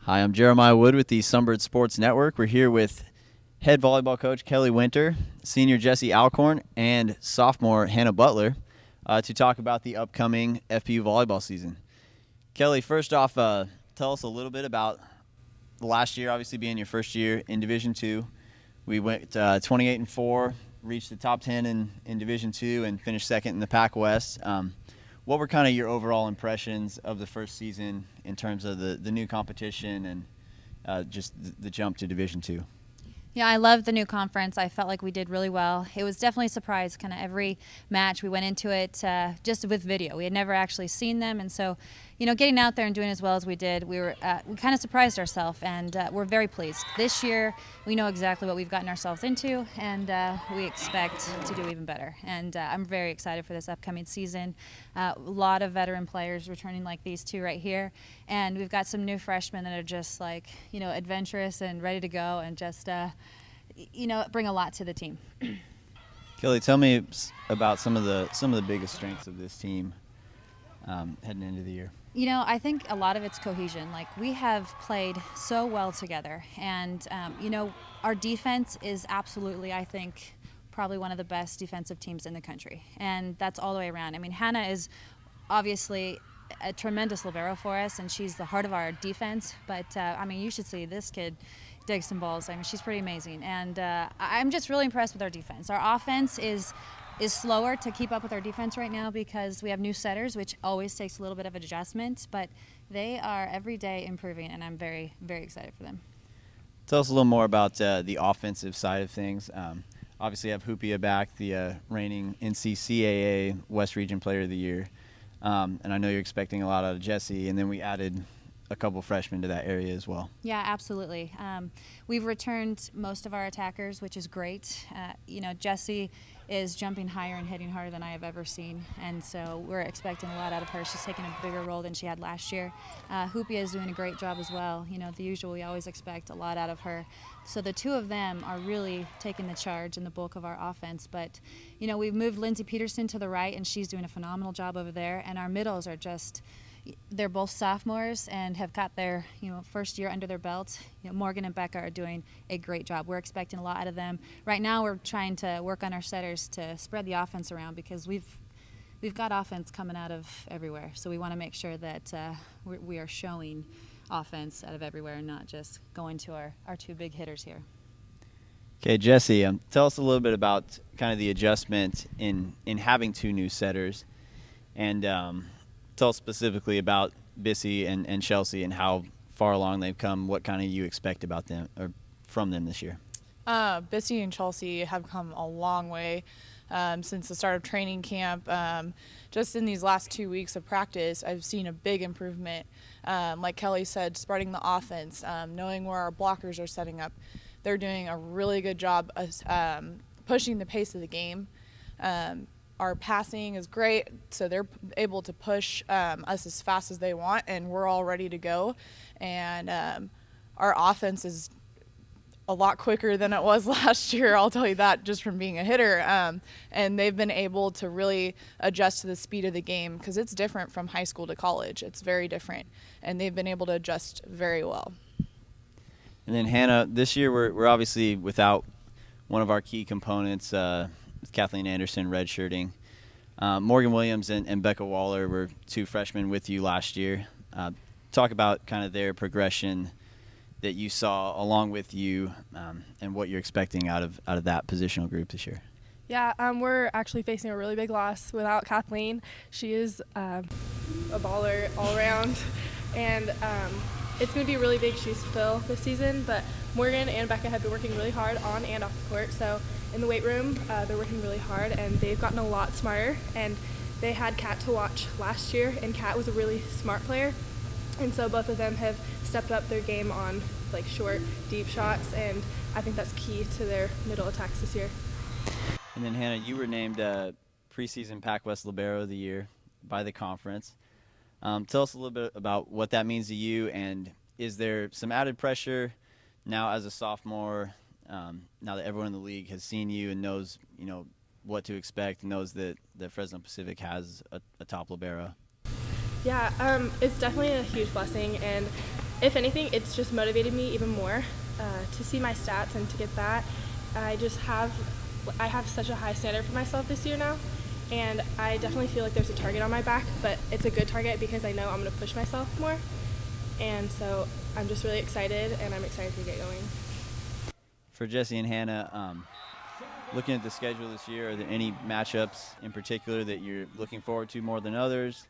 Hi, I'm Jeremiah Wood with the Sunbird Sports Network. We're here with head volleyball coach Kelly Winter, senior Jesse Alcorn, and sophomore Hannah Butler to talk about the upcoming FPU volleyball season. Kelly, first off, tell us a little bit about last year, obviously being your first year in Division II. We went 28-4, reached the top 10 in Division II, and finished second in the Pac West. What were kind of your overall impressions of the first season in terms of the new competition and just the jump to Division II? Yeah, I loved the new conference. I felt like we did really well. It was definitely a surprise. Kind of every match we went into it just with video. We had never actually seen them, and so, getting out there and doing as well as we did, we kind of surprised ourselves, and we're very pleased. This year, we know exactly what we've gotten ourselves into, and we expect to do even better. And I'm very excited for this upcoming season. A lot of veteran players returning like these two right here, and we've got some new freshmen that are just like adventurous and ready to go, and just bring a lot to the team. Kelly, tell me about some of the biggest strengths of this team heading into the year. I think a lot of it's cohesion. Like, we have played so well together, and our defense is absolutely, I think, probably one of the best defensive teams in the country, and that's all the way around. I mean, Hannah is obviously a tremendous libero for us, and she's the heart of our defense, but you should see this kid dig some balls. I mean, she's pretty amazing, and I'm just really impressed with our defense. Our offense is slower to keep up with our defense right now because we have new setters, which always takes a little bit of adjustment, but they are every day improving, and I'm very, very excited for them. Tell us a little more about the offensive side of things. Obviously, you have Hoopia back, the reigning NCAA West Region Player of the Year, and I know you're expecting a lot out of Jesse, and then we added a couple freshmen to that area as well. Yeah, absolutely. We've returned most of our attackers, which is great. Jessie is jumping higher and hitting harder than I have ever seen, and so we're expecting a lot out of her. She's taking a bigger role than she had last year. Hoopia is doing a great job as well. The usual, we always expect a lot out of her. So the two of them are really taking the charge in the bulk of our offense. But, we've moved Lindsay Peterson to the right, and she's doing a phenomenal job over there. And our middles are they're both sophomores and have got their first year under their belt. Morgan and Becca are doing a great job. We're expecting a lot out of them. Right now we're trying to work on our setters to spread the offense around because we've got offense coming out of everywhere. So we want to make sure that we are showing offense out of everywhere and not just going to our two big hitters here. Okay, Jesse, tell us a little bit about kind of the adjustment in having two new setters, and tell us specifically about Bissy and Chelsea and how far along they've come, what kind of you expect about them or from them this year. Bissy and Chelsea have come a long way since the start of training camp. Just in these last 2 weeks of practice, I've seen a big improvement. Like Kelly said, spreading the offense, knowing where our blockers are setting up. They're doing a really good job pushing the pace of the game. Our passing is great, so they're able to push us as fast as they want, and we're all ready to go. And our offense is a lot quicker than it was last year, I'll tell you that, just from being a hitter. And they've been able to really adjust to the speed of the game because it's different from high school to college. It's very different, and they've been able to adjust very well. And then, Hannah, this year we're obviously without one of our key components, Kathleen Anderson redshirting. Morgan Williams and Becca Waller were two freshmen with you last year. Talk about kind of their progression that you saw along with you and what you're expecting out of that positional group this year. Yeah, we're actually facing a really big loss without Kathleen. She is a baller all around, and it's going to be really big shoes to fill this season, but Morgan and Becca have been working really hard on and off the court. So in the weight room, they're working really hard, and they've gotten a lot smarter. And they had Kat to watch last year, and Kat was a really smart player. And so both of them have stepped up their game on short, deep shots, and I think that's key to their middle attacks this year. And then, Hannah, you were named preseason Pac West Libero of the Year by the conference. Tell us a little bit about what that means to you, and is there some added pressure now as a sophomore, now that everyone in the league has seen you and knows, what to expect, and knows that Fresno Pacific has a top libero? Yeah, it's definitely a huge blessing, and if anything, it's just motivated me even more to see my stats and to get that. I have such a high standard for myself this year now, and I definitely feel like there's a target on my back, but it's a good target because I know I'm going to push myself more. And so I'm just really excited, and I'm excited to get going. For Jesse and Hannah, looking at the schedule this year, are there any matchups in particular that you're looking forward to more than others?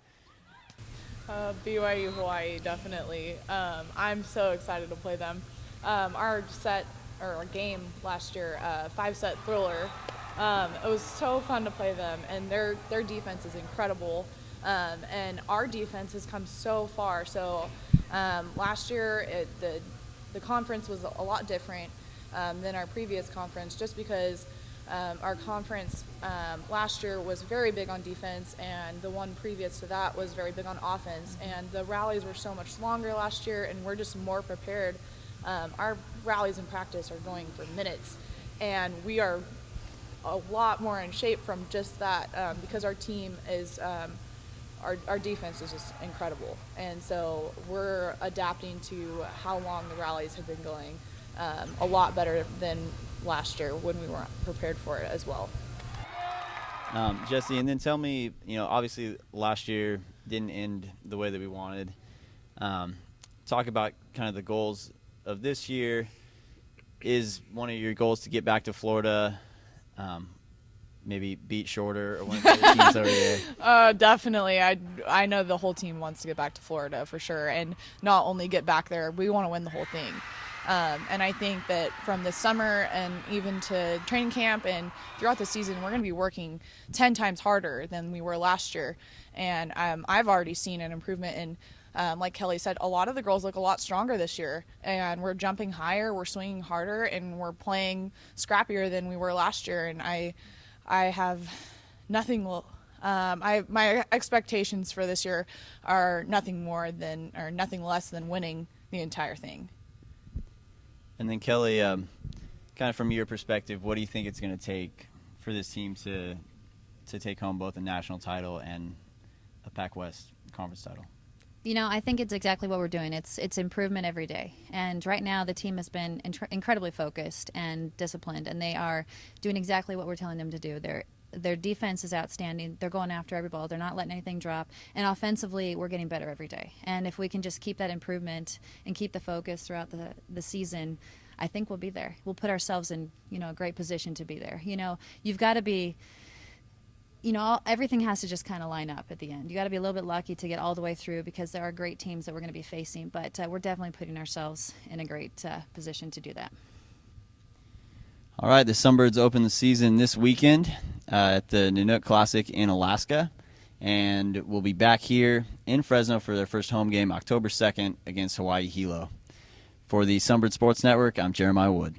BYU Hawaii, definitely. I'm so excited to play them. Our game last year, 5-set thriller. It was so fun to play them, and their defense is incredible. And our defense has come so far. So last year, the conference was a lot different than our previous conference, just because our conference last year was very big on defense, and the one previous to that was very big on offense. And the rallies were so much longer last year, and we're just more prepared. Our rallies in practice are going for minutes, and we are a lot more in shape from just that because our team is our defense is just incredible. And so we're adapting to how long the rallies have been going a lot better than last year when we weren't prepared for it as well. Jesse, and then tell me, obviously last year didn't end the way that we wanted. Talk about kind of the goals of this year. Is one of your goals to get back to Florida, maybe beat Shorter or one of the other teams over there? Definitely. I know the whole team wants to get back to Florida for sure, and not only get back there, we want to win the whole thing. And I think that from this summer and even to training camp and throughout the season, we're going to be working 10 times harder than we were last year. And I've already seen an improvement in, like Kelly said, a lot of the girls look a lot stronger this year. And we're jumping higher, we're swinging harder, and we're playing scrappier than we were last year. And I have nothing my expectations for this year are nothing less than winning the entire thing. And then Kelly, kind of from your perspective, what do you think it's going to take for this team to take home both a national title and a Pac-West conference title? I think it's exactly what we're doing. It's improvement every day. And right now the team has been incredibly focused and disciplined, and they are doing exactly what we're telling them to do. Their defense is outstanding. They're going after every ball. They're not letting anything drop. And offensively, we're getting better every day. And if we can just keep that improvement and keep the focus throughout the season, I think we'll be there. We'll put ourselves in, a great position to be there. You've got to be, everything has to just kind of line up at the end. You got to be a little bit lucky to get all the way through, because there are great teams that we're going to be facing. But we're definitely putting ourselves in a great position to do that. All right, the Sunbirds open the season this weekend at the Nanook Classic in Alaska, and we'll be back here in Fresno for their first home game October 2nd against Hawaii Hilo. For the Sunbird Sports Network, I'm Jeremiah Wood.